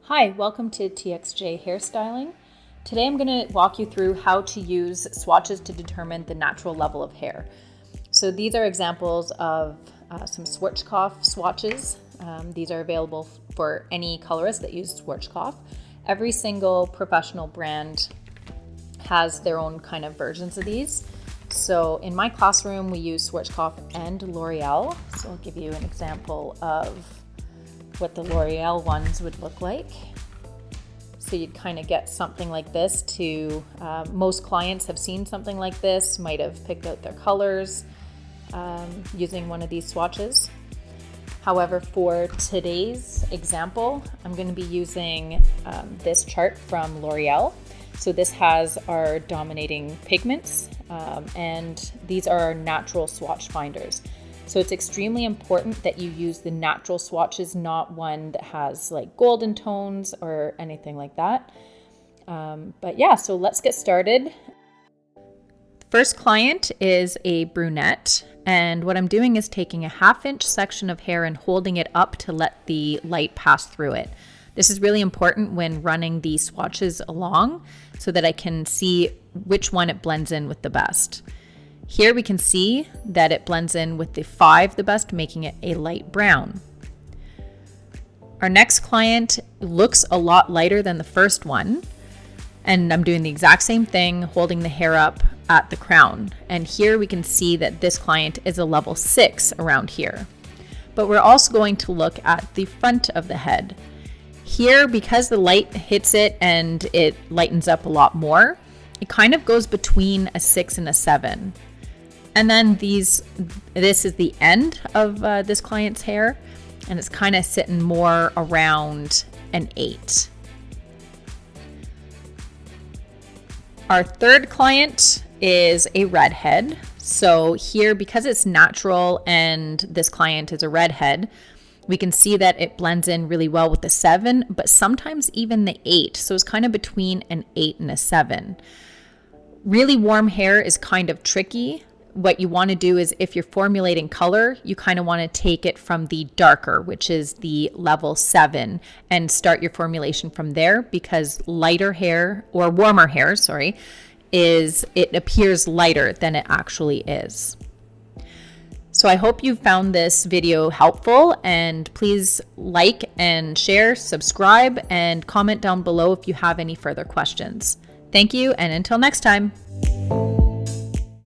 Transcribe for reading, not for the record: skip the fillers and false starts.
Hi, welcome to TXJ Hairstyling. Today I'm going to walk you through how to use swatches to determine the natural level of hair. So these are examples of some Schwarzkopf swatches. These are available for any colorist that uses Schwarzkopf. Every single professional brand has their own kind of versions of these. So in my classroom, we use Schwarzkopf and L'Oreal. So I'll give you an example of what the L'Oreal ones would look like. So you'd kind of get something like this to, most clients have seen something like this, might have picked out their colors using one of these swatches. However, for today's example, I'm going to be using this chart from L'Oreal. So this has our dominating pigments, and these are our natural swatch finders. So it's extremely important that you use the natural swatches, not one that has like golden tones or anything like that. But yeah, so let's get started. First client is a brunette, and what I'm doing is taking a 1/2 inch section of hair and holding it up to let the light pass through it. This is really important when running these swatches along so that I can see which one it blends in with the best. Here we can see that it blends in with the 5 the best, making it a light brown. Our next client looks a lot lighter than the first one, and I'm doing the exact same thing, holding the hair up at the crown. And here we can see that this client is a level 6 around here. But we're also going to look at the front of the head. Here, because the light hits it and it lightens up a lot more, it kind of goes between a 6 and a 7. And then this is the end of this client's hair, and it's kind of sitting more around an 8. Our third client is a redhead. So here, because it's natural and this client is a redhead, we can see that it blends in really well with the 7, but sometimes even the 8. So it's kind of between an 8 and a 7. Really warm hair is kind of tricky. What you want to do is, if you're formulating color, you kind of want to take it from the darker, which is the level 7, and start your formulation from there, because lighter hair, or warmer hair, it appears lighter than it actually is. So I hope you found this video helpful, and please like and share, subscribe, and comment down below if you have any further questions. Thank you, and until next time.